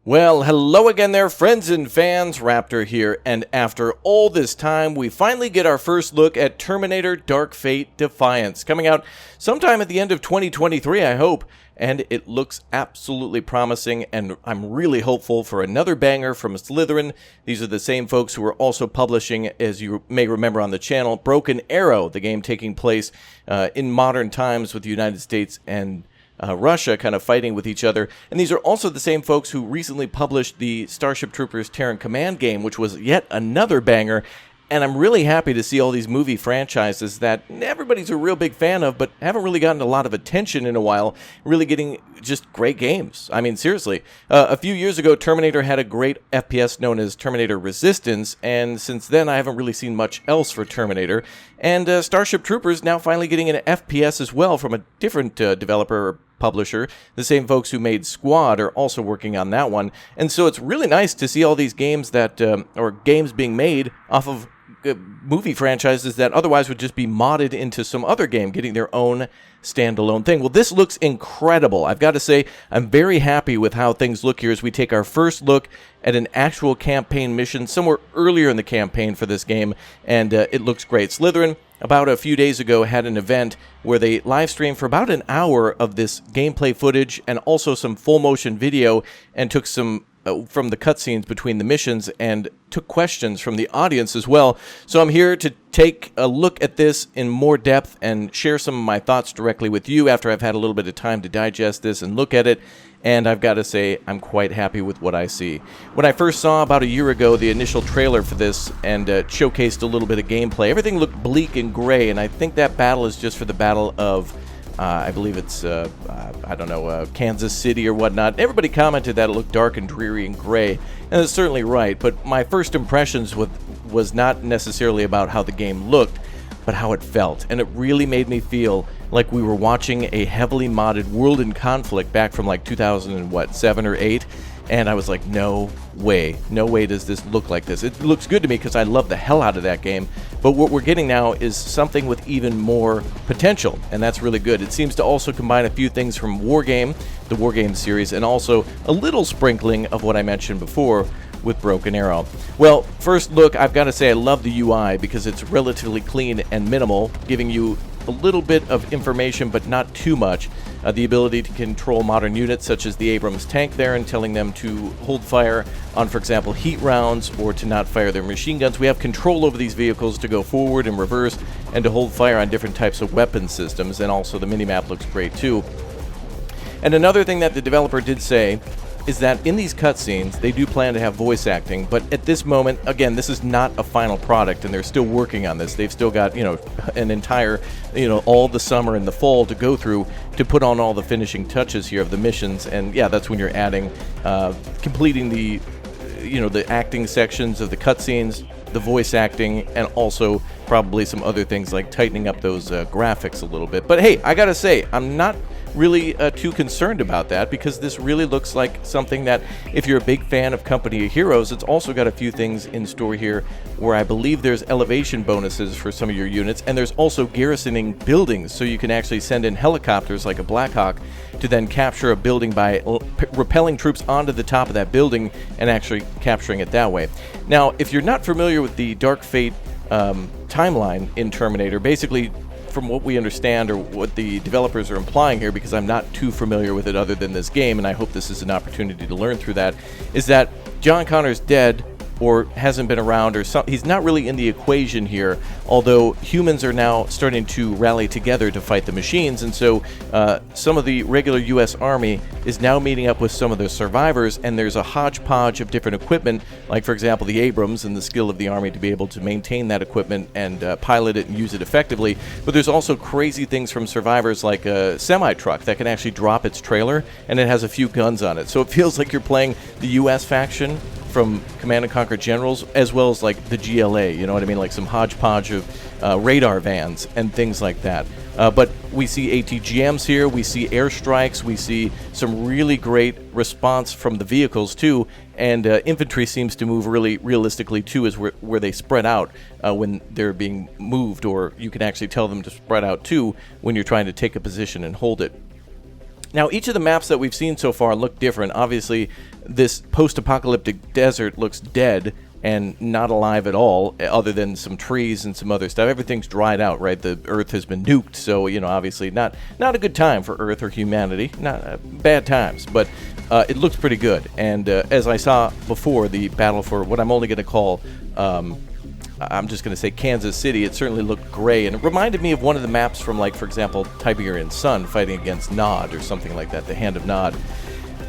Well, hello again there, friends and fans. Raptor here, and after all this time, we finally get our first look at Terminator Dark Fate Defiance, coming out sometime at the end of 2023, I hope, and it looks absolutely promising, and I'm really hopeful for another banger from Slytherin. These are the same folks who are also publishing, as you may remember on the channel, Broken Arrow, the game taking place in modern times with the United States and Russia kind of fighting with each other. And these are also the same folks who recently published the Starship Troopers Terran Command game, which was yet another banger. And I'm really happy to see all these movie franchises that everybody's a real big fan of, but haven't really gotten a lot of attention in a while, really getting just great games. I mean, seriously. A few years ago, Terminator had a great FPS known as Terminator Resistance, and since then I haven't really seen much else for Terminator. And Starship Troopers now finally getting an FPS as well from a different developer or publisher. The same folks who made Squad are also working on that one. And so it's really nice to see all these games that, or games being made off of movie franchises that otherwise would just be modded into some other game, getting their own standalone thing. Well, this looks incredible. I've got to say, I'm very happy with how things look here as we take our first look at an actual campaign mission somewhere earlier in the campaign for this game, and it looks great. Slytherin, about a few days ago, had an event where they live streamed for about an hour of this gameplay footage and also some full motion video, and took some from the cutscenes between the missions and took questions from the audience as well. So I'm here to take a look at this in more depth and share some of my thoughts directly with you after I've had a little bit of time to digest this and look at it. And I've got to say, I'm quite happy with what I see. When I first saw about a year ago the initial trailer for this and showcased a little bit of gameplay, everything looked bleak and gray, and I think that battle is just for the battle of I believe it's, I don't know, Kansas City or whatnot. Everybody commented that it looked dark and dreary and gray, and that's certainly right, but my first impressions was not necessarily about how the game looked, but how it felt, and it really made me feel like we were watching a heavily modded World in Conflict back from like 2007 or 8, and I was like, no way does this look like this. It looks good to me because I love the hell out of that game, but what we're getting now is something with even more potential, and that's really good. It seems to also combine a few things from Wargame, the Wargame series, and also a little sprinkling of what I mentioned before with Broken Arrow. Well, first look, I've got to say I love the UI because it's relatively clean and minimal, giving you a little bit of information but not too much. The ability to control modern units such as the Abrams tank there and telling them to hold fire on, for example, heat rounds or to not fire their machine guns. We have control over these vehicles to go forward and reverse and to hold fire on different types of weapon systems, and also the minimap looks great too. And another thing that the developer did say is that in these cutscenes, they do plan to have voice acting, but at this moment, again, this is not a final product, and they're still working on this. They've still got, an entire, all the summer and the fall to go through to put on all the finishing touches here of the missions, and yeah, that's when you're adding, completing the, the acting sections of the cutscenes, the voice acting, and also probably some other things like tightening up those graphics a little bit. But hey, I gotta say, I'm not really too concerned about that, because this really looks like something that, if you're a big fan of Company of Heroes, it's also got a few things in store here where I believe there's elevation bonuses for some of your units, and there's also garrisoning buildings, so you can actually send in helicopters like a Blackhawk to then capture a building by rappelling troops onto the top of that building and actually capturing it that way. Now, if you're not familiar with the Dark Fate timeline in Terminator, basically, from what we understand, or what the developers are implying here, because I'm not too familiar with it other than this game, and I hope this is an opportunity to learn through that, is that John Connor's dead or hasn't been around, or he's not really in the equation here, although humans are now starting to rally together to fight the machines, and so some of the regular U.S. Army is now meeting up with some of the survivors, and there's a hodgepodge of different equipment, like, for example, the Abrams, and the skill of the Army to be able to maintain that equipment and pilot it and use it effectively. But there's also crazy things from survivors, like a semi-truck that can actually drop its trailer, and it has a few guns on it. So it feels like you're playing the U.S. faction from Command & Conquer Generals, as well as like the GLA, you know what I mean, like some hodgepodge of radar vans and things like that. But we see ATGMs here, we see airstrikes, we see some really great response from the vehicles too, and infantry seems to move really realistically too, is where they spread out when they're being moved, or you can actually tell them to spread out too when you're trying to take a position and hold it. Now, each of the maps that we've seen so far look different. Obviously, this post-apocalyptic desert looks dead and not alive at all, other than some trees and some other stuff. Everything's dried out, right? The Earth has been nuked, so, obviously not a good time for Earth or humanity. Not bad times, but it looks pretty good. And as I saw before, the battle for what I'm only going to call... I'm just going to say Kansas City, it certainly looked gray, and it reminded me of one of the maps from, like, for example, Tiberian Sun fighting against Nod or something like that, the Hand of Nod.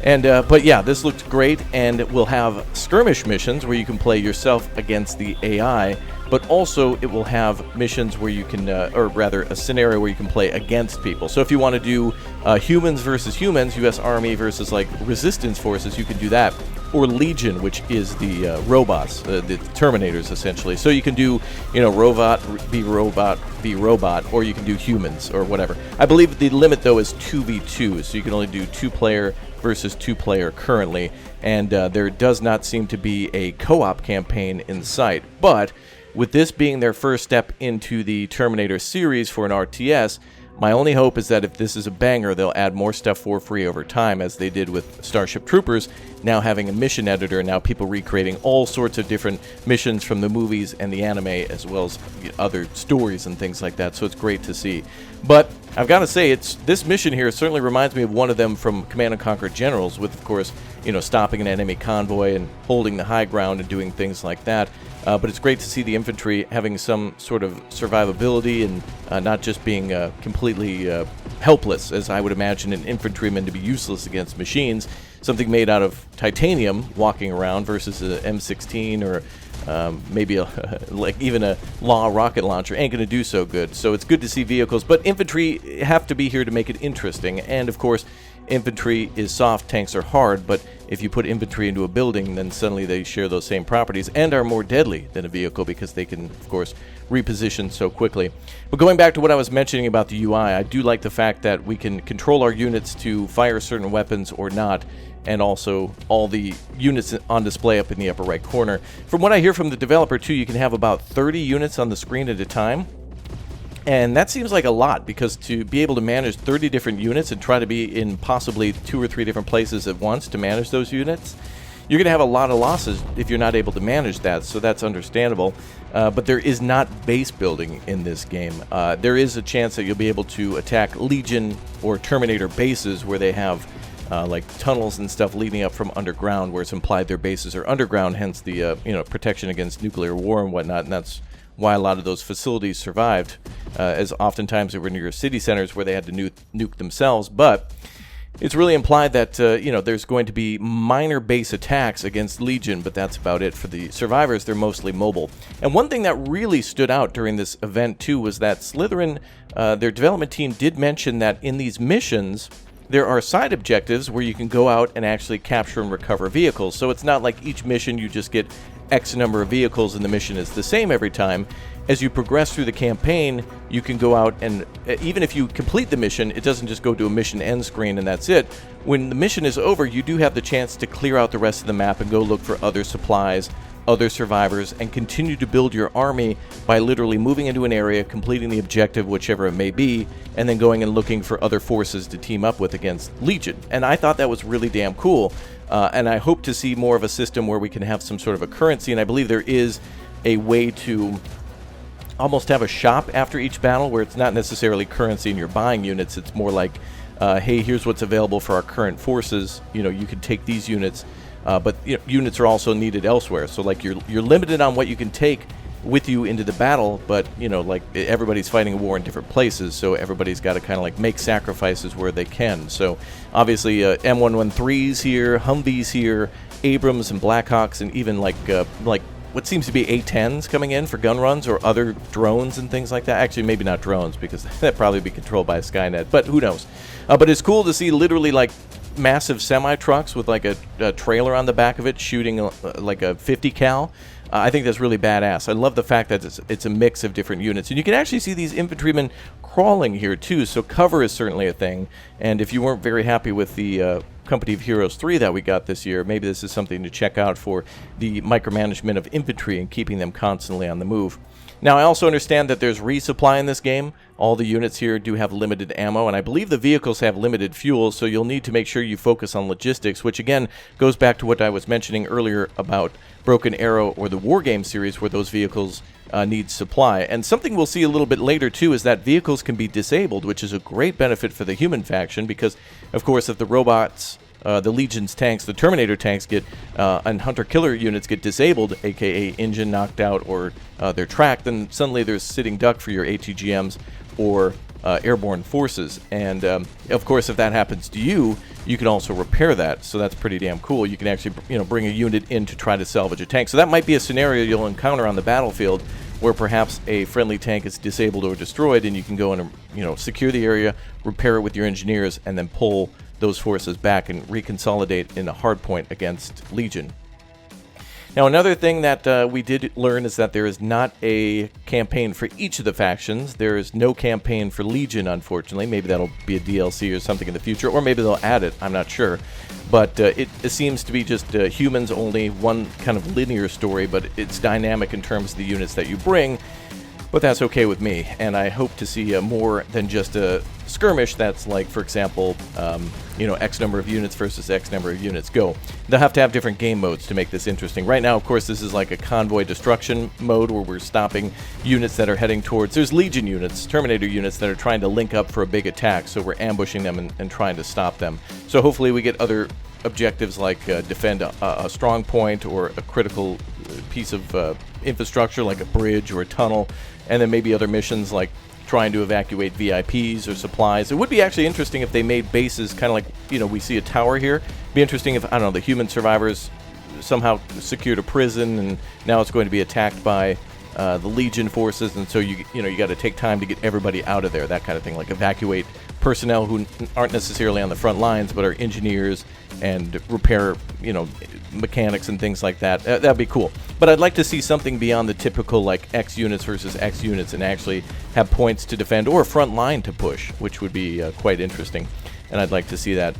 And but yeah, this looked great, and we'll have skirmish missions where you can play yourself against the AI, but also it will have missions where you can, or rather a scenario where you can play against people. So if you want to do humans versus humans, U.S. Army versus like resistance forces, you can do that. Or Legion, which is the robots, the Terminators essentially. So you can do, robot v robot, or you can do humans or whatever. I believe the limit though is 2v2, so you can only do 2-player versus 2-player currently, and there does not seem to be a co-op campaign in sight. But with this being their first step into the Terminator series for an RTS, my only hope is that if this is a banger, they'll add more stuff for free over time, as they did with Starship Troopers, now having a mission editor, now people recreating all sorts of different missions from the movies and the anime, as well as other stories and things like that, so it's great to see. But I've got to say, this mission here certainly reminds me of one of them from Command & Conquer Generals, with, of course, stopping an enemy convoy and holding the high ground and doing things like that. But it's great to see the infantry having some sort of survivability and not just being completely helpless, as I would imagine an infantryman to be useless against machines. Something made out of titanium walking around versus an M16 or maybe even a Law rocket launcher ain't going to do so good. So it's good to see vehicles, but infantry have to be here to make it interesting. And of course, infantry is soft, tanks are hard, but if you put infantry into a building, then suddenly they share those same properties and are more deadly than a vehicle because they can, of course, reposition so quickly. But going back to what I was mentioning about the UI, I do like the fact that we can control our units to fire certain weapons or not, and also all the units on display up in the upper right corner. From what I hear from the developer too, you can have about 30 units on the screen at a time. And that seems like a lot, because to be able to manage 30 different units and try to be in possibly 2 or 3 different places at once to manage those units, you're going to have a lot of losses if you're not able to manage that, so that's understandable. But there is not base building in this game. There is a chance that you'll be able to attack Legion or Terminator bases where they have like tunnels and stuff leading up from underground, where it's implied their bases are underground, hence the protection against nuclear war and whatnot, and that's why a lot of those facilities survived, as oftentimes they were near city centers where they had to nuke themselves. But it's really implied that there's going to be minor base attacks against Legion, but that's about it. For the survivors, they're mostly mobile. And one thing that really stood out during this event too was that Slytherin, their development team, did mention that in these missions there are side objectives where you can go out and actually capture and recover vehicles. So it's not like each mission you just get X number of vehicles and the mission is the same every time. As you progress through the campaign, you can go out and, even if you complete the mission, it doesn't just go to a mission end screen and that's it. When the mission is over, you do have the chance to clear out the rest of the map and go look for other supplies, other survivors, and continue to build your army by literally moving into an area, completing the objective, whichever it may be, and then going and looking for other forces to team up with against Legion. And I thought that was really damn cool, and I hope to see more of a system where we can have some sort of a currency, and I believe there is a way to almost have a shop after each battle where it's not necessarily currency and you're buying units. It's more like, hey, here's what's available for our current forces. You can take these units, but units are also needed elsewhere. So like you're limited on what you can take with you into the battle, but like everybody's fighting a war in different places, so everybody's got to kind of like make sacrifices where they can. So obviously M113s here, Humvees here, Abrams and Blackhawks, and even like what seems to be A-10s coming in for gun runs, or other drones and things like that. Actually, maybe not drones, because that'd probably be controlled by Skynet, but who knows. But it's cool to see literally like massive semi-trucks with like a trailer on the back of it shooting like a 50 cal. I think that's really badass. I love the fact that it's a mix of different units. And you can actually see these infantrymen crawling here too, so cover is certainly a thing. And if you weren't very happy with the Company of Heroes 3 that we got this year, maybe this is something to check out for the micromanagement of infantry and keeping them constantly on the move. Now, I also understand that there's resupply in this game. All the units here do have limited ammo, and I believe the vehicles have limited fuel, so you'll need to make sure you focus on logistics, which again goes back to what I was mentioning earlier about Broken Arrow or the War Game series, where those vehicles need supply. And something we'll see a little bit later too is that vehicles can be disabled, which is a great benefit for the human faction, because of course if the robots, the Legion's tanks, the Terminator tanks get, and Hunter-Killer units get disabled, aka engine knocked out or they're tracked, then suddenly there's sitting duck for your ATGMs or airborne forces. And of course, if that happens to you, you can also repair that, so that's pretty damn cool. You can actually, bring a unit in to try to salvage a tank. So that might be a scenario you'll encounter on the battlefield, where perhaps a friendly tank is disabled or destroyed, and you can go in and secure the area, repair it with your engineers, and then pull those forces back and reconsolidate in a hard point against Legion. Now, another thing that we did learn is that there is not a campaign for each of the factions. There is no campaign for Legion, unfortunately. Maybe that'll be a DLC or something in the future, or maybe they'll add it. I'm not sure. But it seems to be just humans only, one kind of linear story, but it's dynamic in terms of the units that you bring. But that's okay with me, and I hope to see more than just a skirmish that's like, for example, X number of units versus X number of units. Go. They'll have to have different game modes to make this interesting. Right now, of course, this is like a convoy destruction mode where we're stopping units that are heading towards... There's Legion units, Terminator units, that are trying to link up for a big attack, so we're ambushing them and trying to stop them. So hopefully we get other objectives like defend a strong point or a critical piece of infrastructure like a bridge or a tunnel, and then maybe other missions like trying to evacuate VIPs or supplies. It would be actually interesting if they made bases kind of like, we see a tower here. It'd be interesting if, I don't know, the human survivors somehow secured a prison and now it's going to be attacked by the Legion forces, and so you got to take time to get everybody out of there, that kind of thing, like evacuate personnel who aren't necessarily on the front lines but are engineers and repair, mechanics and things like that. That'd be cool. But I'd like to see something beyond the typical like X units versus X units and actually have points to defend or a front line to push, which would be quite interesting. And I'd like to see that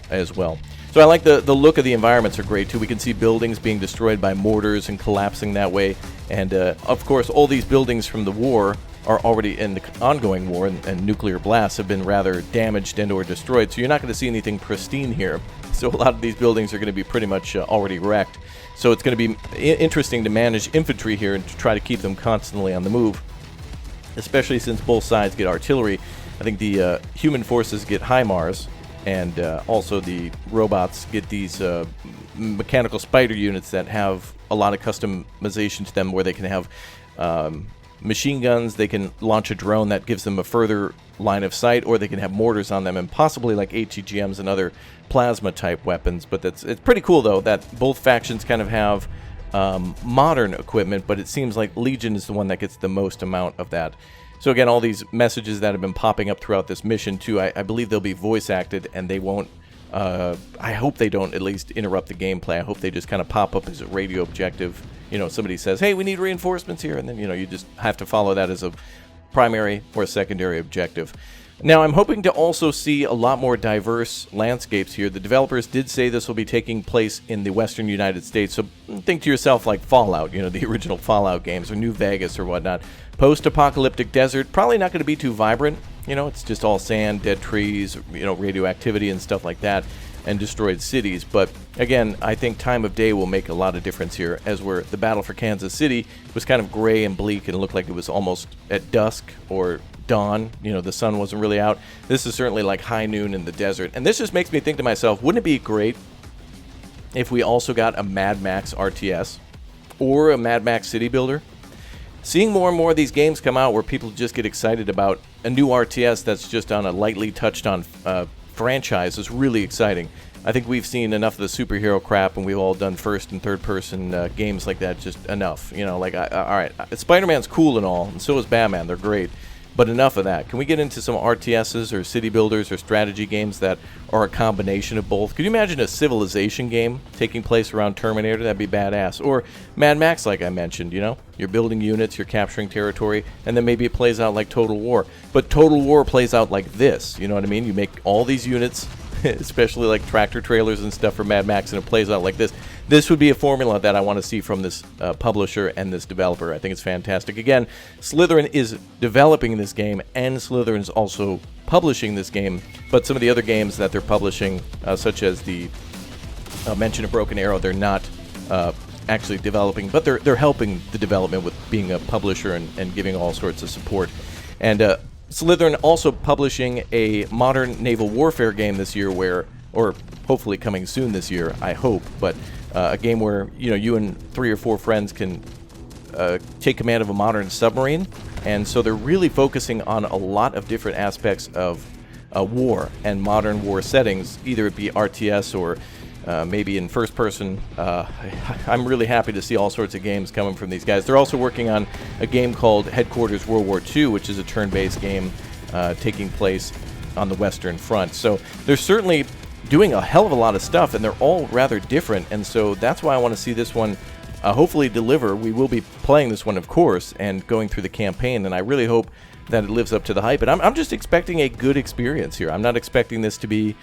as well. So I like the look of the environments are great too. We can see buildings being destroyed by mortars and collapsing that way. And of course, all these buildings from the war are already in the ongoing war, and nuclear blasts have been rather damaged and or destroyed. So you're not going to see anything pristine here. So a lot of these buildings are going to be pretty much already wrecked. So it's going to be interesting to manage infantry here and to try to keep them constantly on the move, especially since both sides get artillery. I think the human forces get HIMARS, and also the robots get these mechanical spider units that have a lot of customization to them, where they can have machine guns, they can launch a drone that gives them a further line of sight, or they can have mortars on them, and possibly like ATGMs and other plasma type weapons. But it's pretty cool though that both factions kind of have modern equipment, but it seems like Legion is the one that gets the most amount of that. So again, all these messages that have been popping up throughout this mission too, I believe they'll be voice acted, and they won't, I hope they don't at least interrupt the gameplay. I hope they just kind of pop up as a radio objective. Somebody says, hey, we need reinforcements here, and then, you just have to follow that as a primary or secondary objective. Now, I'm hoping to also see a lot more diverse landscapes here. The developers did say this will be taking place in the western United States, so think to yourself like Fallout, the original Fallout games, or New Vegas or whatnot. Post-apocalyptic desert, probably not going to be too vibrant. It's just all sand, dead trees, radioactivity and stuff like that, and destroyed cities. But again, I think time of day will make a lot of difference here, as where the battle for Kansas City was kind of gray and bleak, and it looked like it was almost at dusk or dawn. The sun wasn't really out. This is certainly like high noon in the desert, and this just makes me think to myself, wouldn't it be great if we also got a Mad Max RTS or a Mad Max City Builder? Seeing more and more of these games come out where people just get excited about a new RTS that's just on a lightly touched on franchise is really exciting. I think we've seen enough of the superhero crap, and we've all done first and third person games like that, just enough. All right, Spider-Man's cool and all, and so is Batman, they're great. But enough of that. Can we get into some RTSs or city builders or strategy games that are a combination of both? Could you imagine a Civilization game taking place around Terminator? That'd be badass. Or Mad Max, like I mentioned, You're building units, you're capturing territory, and then maybe it plays out like Total War. But Total War plays out like this, you know what I mean? You make all these units, especially like tractor trailers and stuff for Mad Max, and it plays out like this. this would be a formula that I want to see from this publisher and this developer. I think it's fantastic. Again, Slytherin is developing this game, and Slytherin's also publishing this game, but some of the other games that they're publishing, such as the mention of Broken Arrow, they're not actually developing, but they're helping the development with being a publisher and giving all sorts of support. And Slytherin also publishing a modern naval warfare game this year, or hopefully coming soon this year, I hope, but a game where you and 3 or 4 friends can take command of a modern submarine. And so they're really focusing on a lot of different aspects of war and modern war settings, either it be RTS or maybe in first person. I'm really happy to see all sorts of games coming from these guys. They're also working on a game called Headquarters World War II, which is a turn-based game taking place on the Western Front. So they're certainly doing a hell of a lot of stuff, and they're all rather different, and so that's why I want to see this one hopefully deliver. We will be playing this one, of course, and going through the campaign, and I really hope that it lives up to the hype. And I'm just expecting a good experience here. I'm not expecting this to be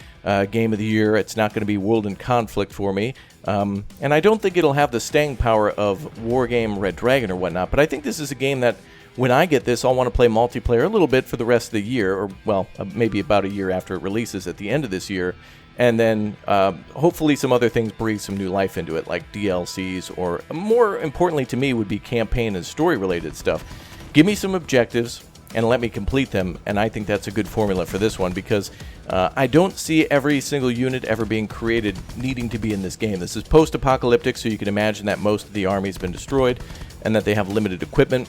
Game of the Year. It's not going to be World in Conflict for me. And I don't think it'll have the staying power of Wargame Red Dragon or whatnot, but I think this is a game that when I get this, I'll want to play multiplayer a little bit for the rest of the year, or, well, maybe about a year after it releases at the end of this year. And then hopefully some other things breathe some new life into it, like DLCs, or more importantly to me would be campaign and story-related stuff. Give me some objectives and let me complete them, and I think that's a good formula for this one, because I don't see every single unit ever being created needing to be in this game. This is post-apocalyptic, so you can imagine that most of the army's been destroyed and that they have limited equipment.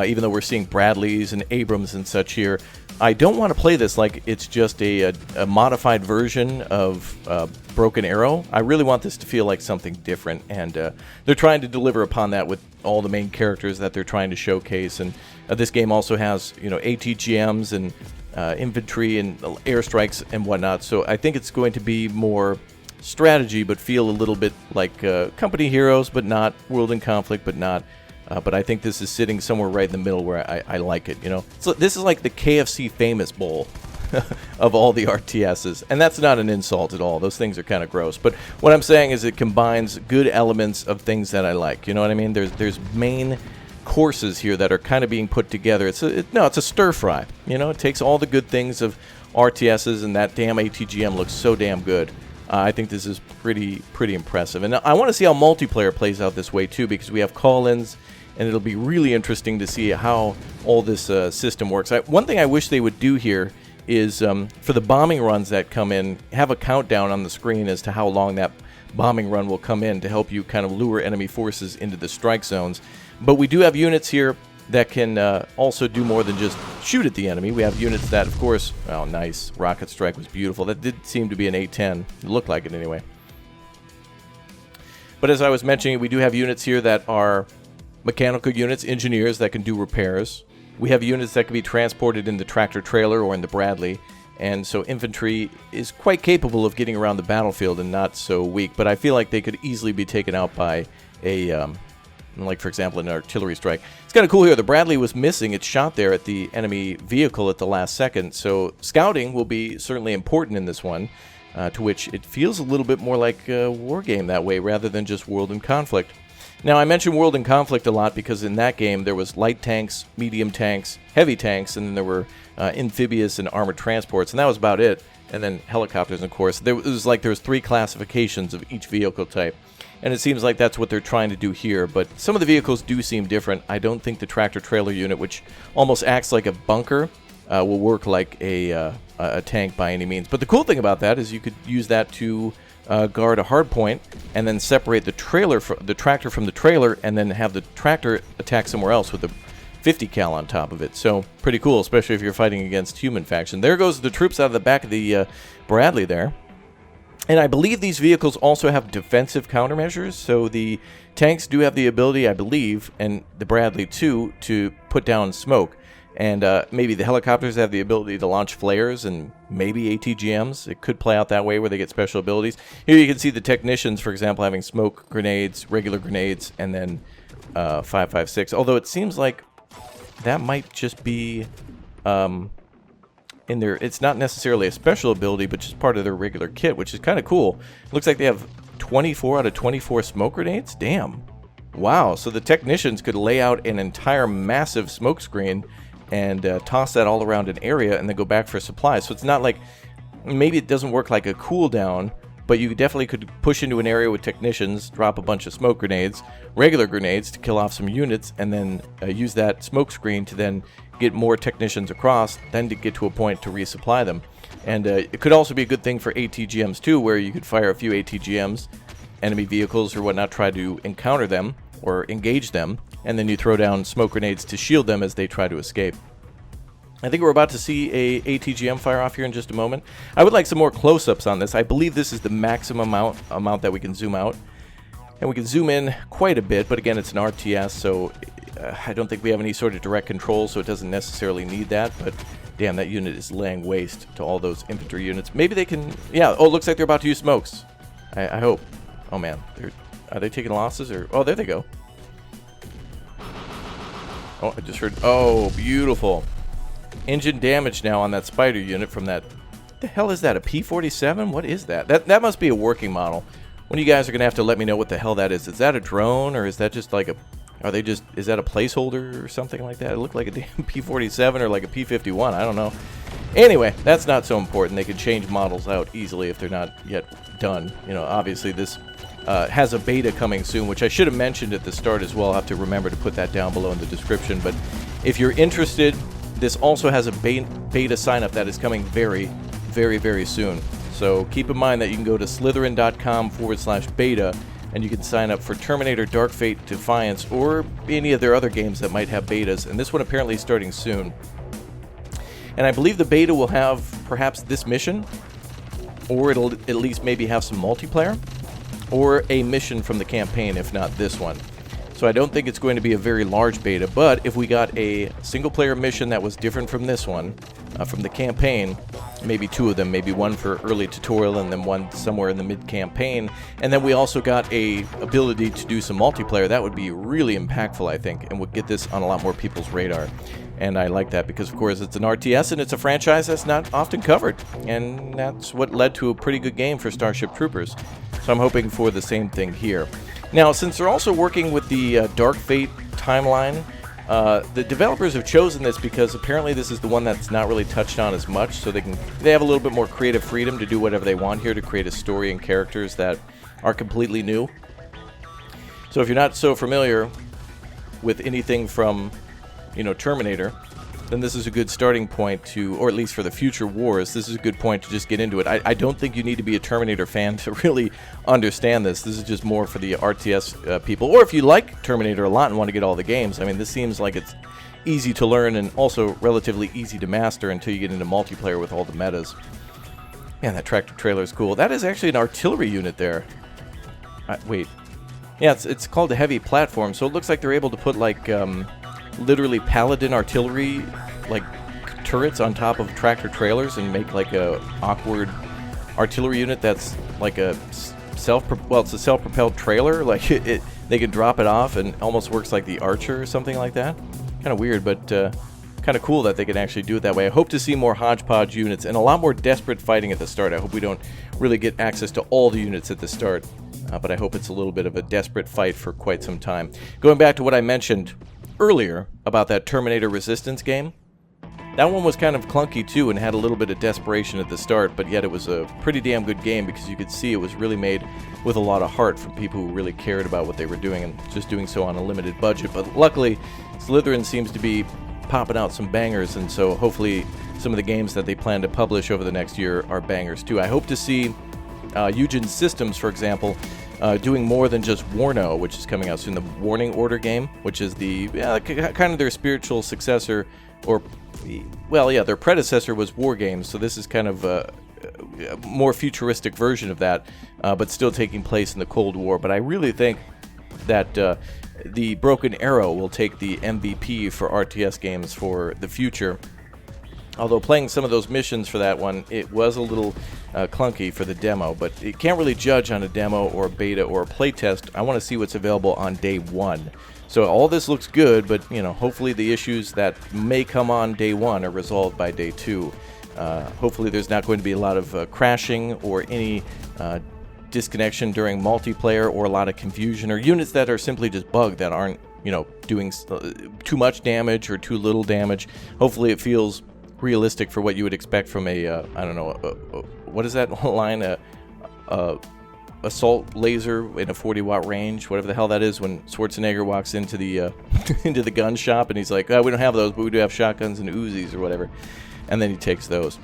Even though we're seeing Bradleys and Abrams and such here, I don't want to play this like it's just a modified version of Broken Arrow. I really want this to feel like something different, and they're trying to deliver upon that with all the main characters that they're trying to showcase. And this game also has, ATGMs and infantry and airstrikes and whatnot, so I think it's going to be more strategy, but feel a little bit like Company Heroes, but not World in Conflict, but not. But I think this is sitting somewhere right in the middle where I like it, So this is like the KFC Famous Bowl of all the RTSs. And that's not an insult at all. Those things are kind of gross. But what I'm saying is it combines good elements of things that I like. You know what I mean? There's main courses here that are kind of being put together. It's a stir fry. It takes all the good things of RTSs, and that damn ATGM looks so damn good. I think this is pretty impressive. And I want to see how multiplayer plays out this way, too, because we have call-ins, and it'll be really interesting to see how all this system works. One thing I wish they would do here is, for the bombing runs that come in, have a countdown on the screen as to how long that bombing run will come in to help you kind of lure enemy forces into the strike zones. But we do have units here that can also do more than just shoot at the enemy. We have units that, of course, oh, nice. Rocket Strike was beautiful. That did seem to be an A-10. It looked like it anyway. But as I was mentioning, we do have units here that are mechanical units, engineers that can do repairs. We have units that can be transported in the tractor trailer or in the Bradley. And so infantry is quite capable of getting around the battlefield and not so weak. But I feel like they could easily be taken out by a... like, for example, an artillery strike. It's kind of cool here. The Bradley was missing. It shot there at the enemy vehicle at the last second. So scouting will be certainly important in this one, to which it feels a little bit more like a war game that way rather than just World in Conflict. Now, I mentioned World in Conflict a lot because in that game there was light tanks, medium tanks, heavy tanks, and then there were amphibious and armored transports, and that was about it. And then helicopters, of course. There was 3 classifications of each vehicle type. And it seems like that's what they're trying to do here, but some of the vehicles do seem different. I don't think the tractor-trailer unit, which almost acts like a bunker, will work like a tank by any means. But the cool thing about that is you could use that to guard a hard point and then separate the tractor from the trailer, and then have the tractor attack somewhere else with a 50 cal on top of it. So pretty cool, especially if you're fighting against human faction. There goes the troops out of the back of the Bradley there. And I believe these vehicles also have defensive countermeasures, so the tanks do have the ability, I believe, and the Bradley too, to put down smoke. And maybe the helicopters have the ability to launch flares, and maybe ATGMs. It could play out that way where they get special abilities. Here you can see the technicians, for example, having smoke grenades, regular grenades, and then 5.56. Although it seems like that might just be... in there, it's not necessarily a special ability, but just part of their regular kit, which is kind of cool. It looks like they have 24 out of 24 smoke grenades? Damn. Wow, so the technicians could lay out an entire massive smoke screen and toss that all around an area and then go back for supplies. So it's not like, maybe it doesn't work like a cooldown, but you definitely could push into an area with technicians, drop a bunch of smoke grenades, regular grenades to kill off some units, and then use that smoke screen to then get more technicians across, then to get to a point to resupply them. And it could also be a good thing for ATGMs too, where you could fire a few ATGMs, enemy vehicles or whatnot, try to encounter them or engage them, and then you throw down smoke grenades to shield them as they try to escape. I think we're about to see a ATGM fire off here in just a moment. I would like some more close-ups on this. I believe this is the maximum amount that we can zoom out. And we can zoom in quite a bit, but again, it's an RTS, so I don't think we have any sort of direct control, so it doesn't necessarily need that. But damn, that unit is laying waste to all those infantry units. Maybe they can... Yeah, oh, it looks like they're about to use smokes. I hope. Oh, man. Are they taking losses? Or oh, there they go. Oh, I just heard... Oh, beautiful. Engine damage now on that spider unit from that... What the hell is that? A P-47? What is that? That must be a working model. One of you guys are going to have to let me know what the hell that is. Is that a drone, or is that just like a... Are they just... Is that a placeholder or something like that? It looked like a damn P-47 or like a P-51. I don't know. Anyway, that's not so important. They could change models out easily if they're not yet done. You know, obviously this has a beta coming soon, which I should have mentioned at the start as well. I'll have to remember to put that down below in the description. But if you're interested, this also has a beta sign-up that is coming very, very, very soon. So keep in mind that you can go to slytherin.com/beta and you can sign up for Terminator, Dark Fate, Defiance, or any of their other games that might have betas. And this one apparently is starting soon. And I believe the beta will have perhaps this mission, or it'll at least maybe have some multiplayer, or a mission from the campaign, if not this one. So I don't think it's going to be a very large beta, but if we got a single-player mission that was different from this one, from the campaign, maybe two of them, maybe one for early tutorial and then one somewhere in the mid-campaign, and then we also got a ability to do some multiplayer, that would be really impactful, I think, and would get this on a lot more people's radar. And I like that because, of course, it's an RTS and it's a franchise that's not often covered, and that's what led to a pretty good game for Starship Troopers. So I'm hoping for the same thing here. Now, since they're also working with the Dark Fate timeline, the developers have chosen this because apparently this is the one that's not really touched on as much, so they have a little bit more creative freedom to do whatever they want here to create a story and characters that are completely new. So if you're not so familiar with anything from, you know, Terminator, then this is a good starting point to, or at least for the future wars, this is a good point to just get into it. I don't think you need to be a Terminator fan to really understand this. This is just more for the RTS people. Or if you like Terminator a lot and want to get all the games, I mean, this seems like it's easy to learn and also relatively easy to master until you get into multiplayer with all the metas. Man, that tractor trailer is cool. That is actually an artillery unit there. Wait. Yeah, it's called a heavy platform, so it looks like they're able to put, like, literally paladin artillery, like, turrets on top of tractor trailers and make, like, a awkward artillery unit that's like a it's a self-propelled trailer. Like, they can drop it off and almost works like the Archer or something like that. Kind of weird, but kind of cool that they can actually do it that way. I hope to see more hodgepodge units and a lot more desperate fighting at the start. I hope we don't really get access to all the units at the start, but I hope it's a little bit of a desperate fight for quite some time. Going back to what I mentioned earlier about that Terminator Resistance game, that one was kind of clunky too and had a little bit of desperation at the start, but yet it was a pretty damn good game because you could see it was really made with a lot of heart from people who really cared about what they were doing and just doing so on a limited budget. But luckily, Slytherin seems to be popping out some bangers, and so hopefully some of the games that they plan to publish over the next year are bangers too. I hope to see Eugen Systems, for example, doing more than just Warno, which is coming out soon, the Warning Order game, which is the kind of their spiritual successor, or, well, yeah, their predecessor was War Games, so this is kind of a more futuristic version of that, but still taking place in the Cold War. But I really think that the Broken Arrow will take the MVP for RTS games for the future. Although playing some of those missions for that one, it was a little clunky for the demo, but you can't really judge on a demo or a beta or a playtest. I want to see what's available on day one. So all this looks good, but you know, hopefully the issues that may come on day one are resolved by day two. Hopefully there's not going to be a lot of crashing or any disconnection during multiplayer, or a lot of confusion, or units that are simply just bugged, that aren't, doing too much damage or too little damage. Hopefully it feels realistic for what you would expect from a, I don't know, what is that line? Assault laser in a 40-watt range, whatever the hell that is, when Schwarzenegger walks into the into the gun shop and he's like, oh, we don't have those, but we do have shotguns and Uzis or whatever, and then he takes those.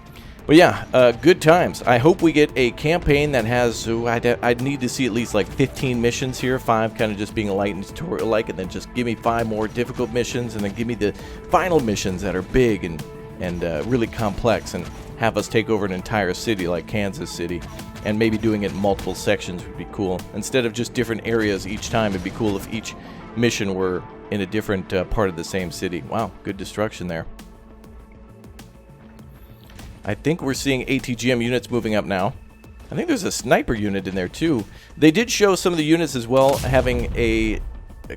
But yeah, good times. I hope we get a campaign that has, I'd need to see at least like 15 missions here, 5 kind of just being light and tutorial-like, and then just give me 5 more difficult missions, and then give me the final missions that are big and really complex, and have us take over an entire city like Kansas City. And maybe doing it in multiple sections would be cool. Instead of just different areas each time, it'd be cool if each mission were in a different part of the same city. Wow, good destruction there. I think we're seeing ATGM units moving up now. I think there's a sniper unit in there too. They did show some of the units as well having a,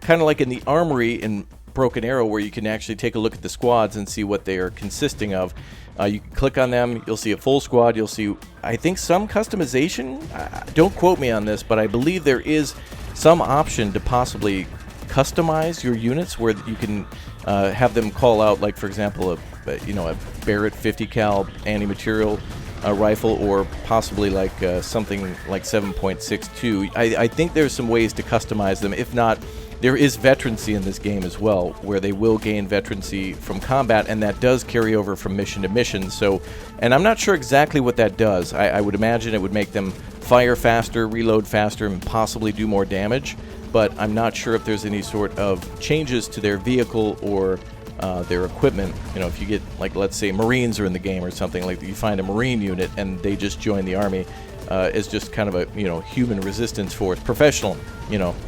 kind of like in the armory in Broken Arrow, where you can actually take a look at the squads and see what they are consisting of. You can click on them, you'll see a full squad, you'll see, I think, some customization. Don't quote me on this, but I believe there is some option to possibly customize your units where you can have them call out, like, for example, a Barrett 50 cal anti-material rifle, or possibly like something like 7.62. I think there's some ways to customize them. If not, there is veterancy in this game as well, where they will gain veterancy from combat, and that does carry over from mission to mission. So, and I'm not sure exactly what that does. I would imagine it would make them fire faster, reload faster, and possibly do more damage, but I'm not sure if there's any sort of changes to their vehicle or their equipment. If you get, like, let's say Marines are in the game or something, like you find a Marine unit and they just join the army as just kind of a, human resistance force, professional,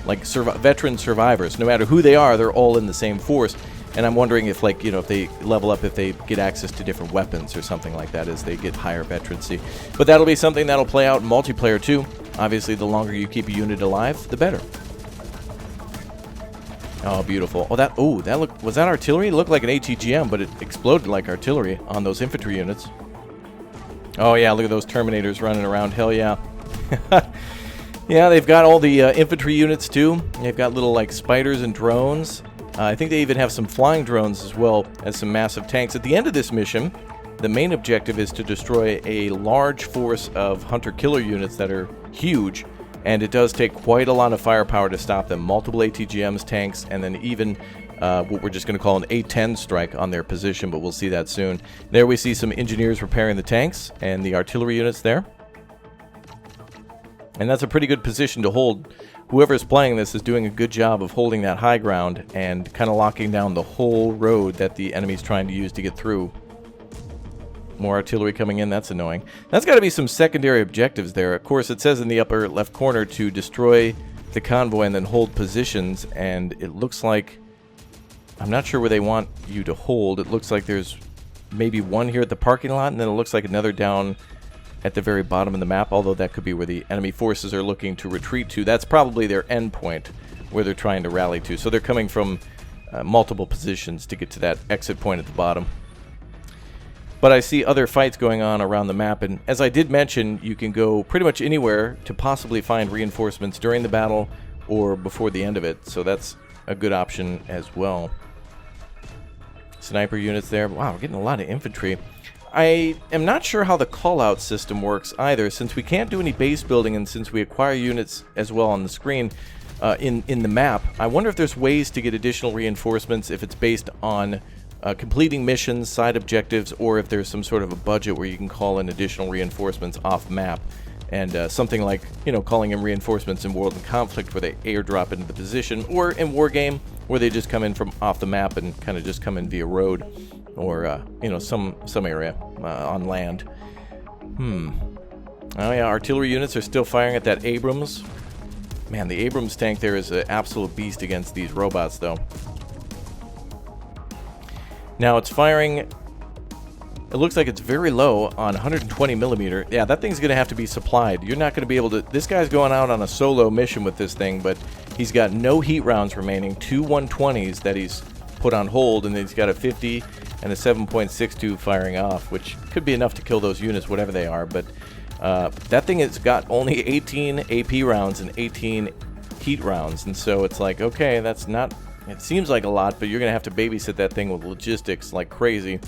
like veteran survivors. No matter who they are, they're all in the same force. And I'm wondering if, like, if they level up, if they get access to different weapons or something like that as they get higher veterancy. But that'll be something that'll play out in multiplayer too. Obviously, the longer you keep a unit alive, the better. Oh, beautiful. Was that artillery? It looked like an ATGM, but it exploded like artillery on those infantry units. Oh yeah, look at those Terminators running around. Hell yeah. Yeah, they've got all the infantry units too. They've got little, like, spiders and drones. I think they even have some flying drones as well as some massive tanks. At the end of this mission, the main objective is to destroy a large force of hunter-killer units that are huge, and it does take quite a lot of firepower to stop them. Multiple ATGMs, tanks, and then even what we're just going to call an A-10 strike on their position, but we'll see that soon. There we see some engineers repairing the tanks and the artillery units there. And that's a pretty good position to hold. Whoever's playing this is doing a good job of holding that high ground and kind of locking down the whole road that the enemy's trying to use to get through. More artillery coming in, that's annoying. That's got to be some secondary objectives there. Of course, it says in the upper left corner to destroy the convoy and then hold positions, and it looks like, I'm not sure where they want you to hold. It looks like there's maybe one here at the parking lot, and then it looks like another down at the very bottom of the map, although that could be where the enemy forces are looking to retreat to. That's probably their end point where they're trying to rally to. So they're coming from multiple positions to get to that exit point at the bottom. But I see other fights going on around the map, and as I did mention, you can go pretty much anywhere to possibly find reinforcements during the battle or before the end of it, so that's a good option as well. Sniper units there. Wow, we're getting a lot of infantry. I am not sure how the call-out system works either, since we can't do any base building and since we acquire units as well on the screen in the map. I wonder if there's ways to get additional reinforcements, if it's based on completing missions, side objectives, or if there's some sort of a budget where you can call in additional reinforcements off map. And something like, calling in reinforcements in World and Conflict where they airdrop into the position, or in Wargame where they just come in from off the map and kind of just come in via road, or some area on land. Oh yeah, artillery units are still firing at that Abrams. Man, the Abrams tank there is an absolute beast against these robots, though. Now it's firing, it looks like it's very low on 120 millimeter. Yeah, that thing's going to have to be supplied. You're not going to be able to, this guy's going out on a solo mission with this thing, but he's got no heat rounds remaining, 2 120s that he's put on hold, and then he's got a 50 and a 7.62 firing off, which could be enough to kill those units, whatever they are. But That thing has got only 18 AP rounds and 18 heat rounds, and so it's like, okay, that's not, it seems like a lot, but you're going to have to babysit that thing with logistics like crazy.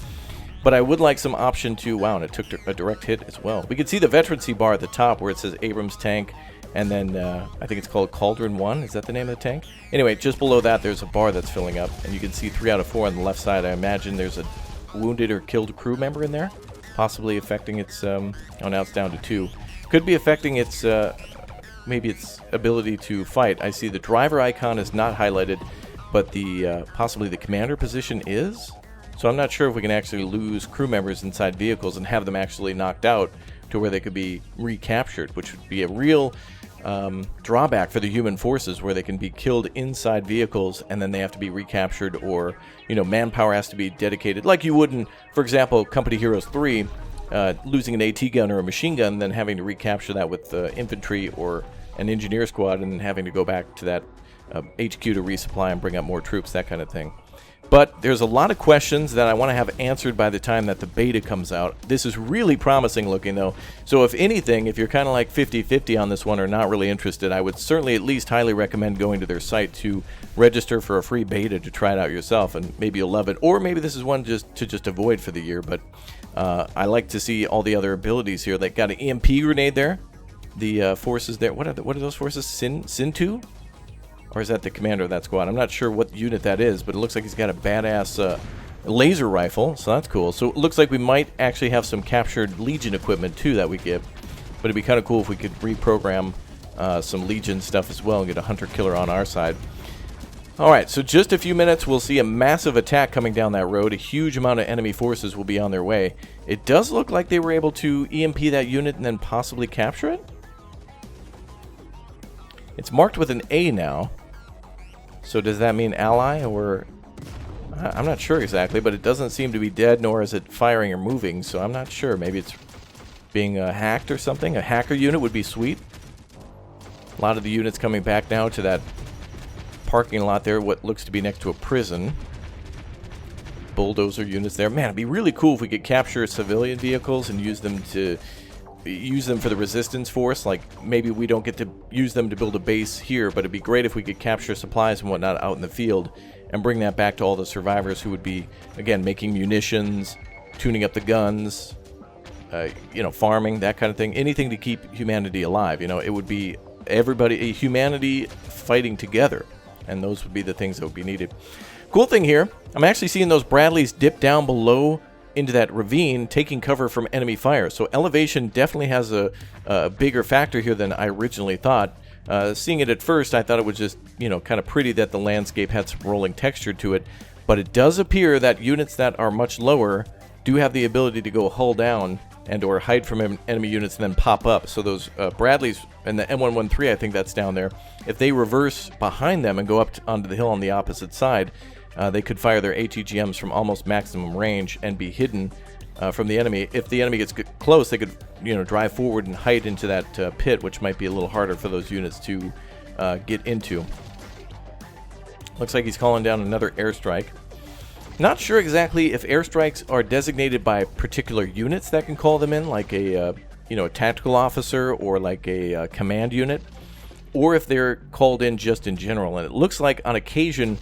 But I would like some option to, wow, and it took a direct hit as well. We can see the veterancy bar at the top where it says Abrams tank, and then I think it's called Cauldron 1. Is that the name of the tank? Anyway, just below that there's a bar that's filling up, and you can see 3 out of 4 on the left side. I imagine there's a wounded or killed crew member in there, possibly affecting its, oh, now it's down to 2. Could be affecting its, maybe its ability to fight. I see the driver icon is not highlighted, but the possibly the commander position is. So I'm not sure if we can actually lose crew members inside vehicles and have them actually knocked out to where they could be recaptured, which would be a real drawback for the human forces, where they can be killed inside vehicles and then they have to be recaptured, or, you know, manpower has to be dedicated, like you would in, for example, Company Heroes 3, losing an AT gun or a machine gun, then having to recapture that with infantry or an engineer squad, and then having to go back to that HQ to resupply and bring up more troops, that kind of thing. But there's a lot of questions that I want to have answered by the time that the beta comes out. This is really promising looking, though. So if anything, if you're kind of like 50-50 on this one or not really interested, I would certainly at least highly recommend going to their site to register for a free beta to try it out yourself, and maybe you'll love it. Or maybe this is one to avoid for the year. But I like to see all the other abilities here. They got an EMP grenade there. The forces there. What are those forces? Sin2? Or is that the commander of that squad? I'm not sure what unit that is, but it looks like he's got a badass laser rifle, so that's cool. So it looks like we might actually have some captured Legion equipment, too, that we get. But it'd be kind of cool if we could reprogram some Legion stuff as well and get a hunter-killer on our side. Alright, so just a few minutes, we'll see a massive attack coming down that road. A huge amount of enemy forces will be on their way. It does look like they were able to EMP that unit and then possibly capture it. It's marked with an A now. So does that mean ally, or... I'm not sure exactly, but it doesn't seem to be dead, nor is it firing or moving, so I'm not sure. Maybe it's being hacked or something. A hacker unit would be sweet. A lot of the units coming back now to that parking lot there, what looks to be next to a prison. Bulldozer units there. Man, it'd be really cool if we could capture civilian vehicles and use them for the resistance force. Like, maybe we don't get to use them to build a base here, but it'd be great if we could capture supplies and whatnot out in the field and bring that back to all the survivors who would be, again, making munitions, tuning up the guns, you know, farming, that kind of thing. Anything to keep humanity alive. You know, it would be everybody, humanity fighting together, and those would be the things that would be needed. Cool thing here, I'm actually seeing those Bradleys dip down below into that ravine, taking cover from enemy fire. So elevation definitely has a bigger factor here than I originally thought. Seeing it at first, I thought it was just, you know, kind of pretty that the landscape had some rolling texture to it. But it does appear that units that are much lower do have the ability to go hull down and or hide from enemy units and then pop up. So those Bradleys and the M113, I think that's down there, if they reverse behind them and go up onto the hill on the opposite side, they could fire their ATGMs from almost maximum range and be hidden from the enemy. If the enemy gets close, they could, you know, drive forward and hide into that pit, which might be a little harder for those units to get into. Looks like he's calling down another airstrike. Not sure exactly if airstrikes are designated by particular units that can call them in, like a you know, a tactical officer or like a command unit, or if they're called in just in general. And it looks like on occasion,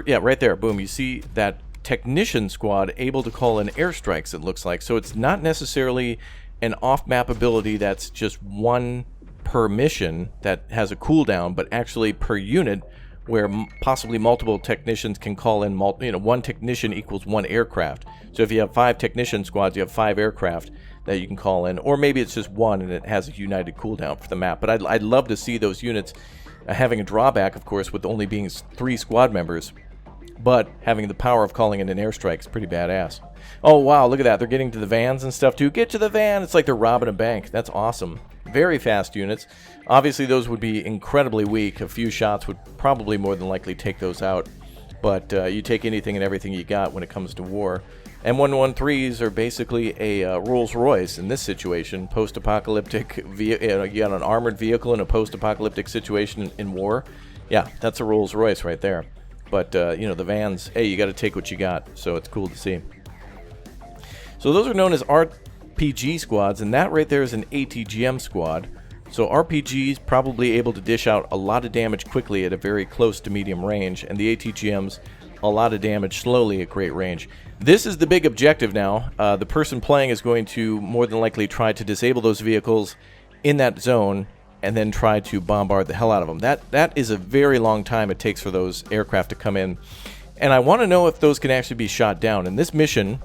yeah, right there, boom, you see that technician squad able to call in airstrikes, it looks like. So it's not necessarily an off-map ability that's just one per mission that has a cooldown, but actually per unit, where possibly multiple technicians can call in, you know, one technician equals one aircraft. So if you have 5 technician squads, you have 5 aircraft that you can call in, or maybe it's just one and it has a united cooldown for the map. But I'd love to see those units having a drawback, of course, with only being 3 squad members, but having the power of calling in an airstrike is pretty badass. Oh wow, look at that, they're getting to the vans and stuff too. Get to the van! It's like they're robbing a bank. That's awesome. Very fast units. Obviously those would be incredibly weak. A few shots would probably more than likely take those out, but you take anything and everything you got when it comes to war. M113s are basically a Rolls-Royce in this situation. Post-apocalyptic, you got an armored vehicle in a post-apocalyptic situation in war. Yeah, that's a Rolls-Royce right there. But, you know, the vans, hey, you got to take what you got, so it's cool to see. So those are known as RPG squads, and that right there is an ATGM squad. So RPGs probably able to dish out a lot of damage quickly at a very close to medium range, and the ATGMs a lot of damage slowly at great range. This is the big objective now. The person playing is going to more than likely try to disable those vehicles in that zone and then try to bombard the hell out of them. That is a very long time it takes for those aircraft to come in. And I want to know if those can actually be shot down. In this mission,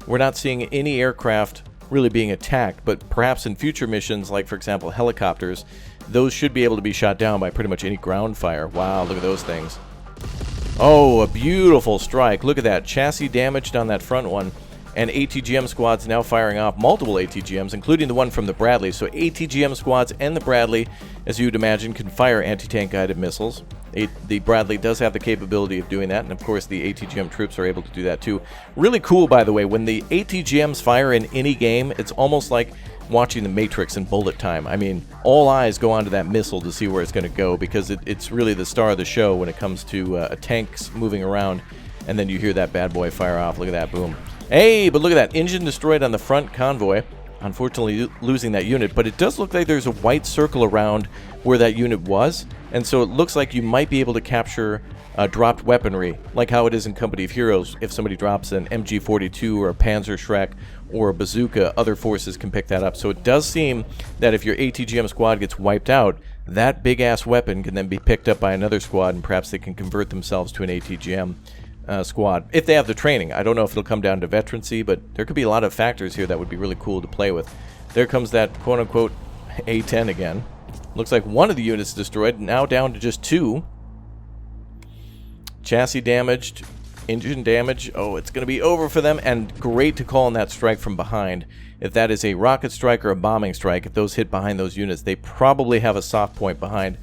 we're not seeing any aircraft really being attacked, but perhaps in future missions, like for example helicopters, those should be able to be shot down by pretty much any ground fire. Wow, look at those things. Oh, a beautiful strike. Look at that. Chassis damaged on that front one. And ATGM squads now firing off multiple ATGMs, including the one from the Bradley. So ATGM squads and the Bradley, as you'd imagine, can fire anti-tank guided missiles. The Bradley does have the capability of doing that, and of course the ATGM troops are able to do that too. Really cool, by the way, when the ATGMs fire in any game, it's almost like watching the Matrix in bullet time. I mean, all eyes go onto that missile to see where it's going to go, because it's really the star of the show when it comes to tanks moving around, and then you hear that bad boy fire off. Look at that, boom. Hey, but look at that, engine destroyed on the front convoy. Unfortunately losing that unit, but it does look like there's a white circle around where that unit was, and so it looks like you might be able to capture dropped weaponry, like how it is in Company of Heroes. If somebody drops an MG42 or a Panzerschreck or a bazooka, other forces can pick that up. So it does seem that if your ATGM squad gets wiped out, that big-ass weapon can then be picked up by another squad, and perhaps they can convert themselves to an ATGM squad, if they have the training. I don't know if it'll come down to veterancy, but there could be a lot of factors here that would be really cool to play with. There comes that quote-unquote A-10 again. Looks like one of the units destroyed, now down to just two. Chassis damaged, engine damage. Oh, it's going to be over for them, and great to call on that strike from behind. If that is a rocket strike or a bombing strike, if those hit behind those units, they probably have a soft point behind.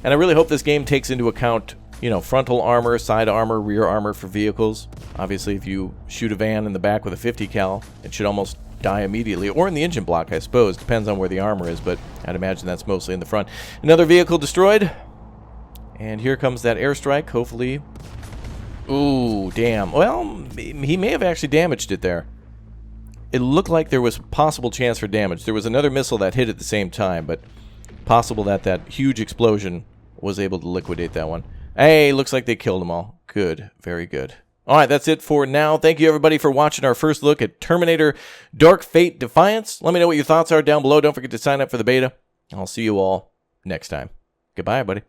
And I really hope this game takes into account, you know, frontal armor, side armor, rear armor for vehicles. Obviously, if you shoot a van in the back with a 50 cal, it should almost die immediately. Or in the engine block, I suppose. Depends on where the armor is, but I'd imagine that's mostly in the front. Another vehicle destroyed. And here comes that airstrike, hopefully. Ooh, damn. Well, he may have actually damaged it there. It looked like there was a possible chance for damage. There was another missile that hit at the same time, but possible that that huge explosion was able to liquidate that one. Hey, looks like they killed them all. Good. Very good. All right, that's it for now. Thank you, everybody, for watching our first look at Terminator Dark Fate Defiance. Let me know what your thoughts are down below. Don't forget to sign up for the beta. I'll see you all next time. Goodbye, everybody.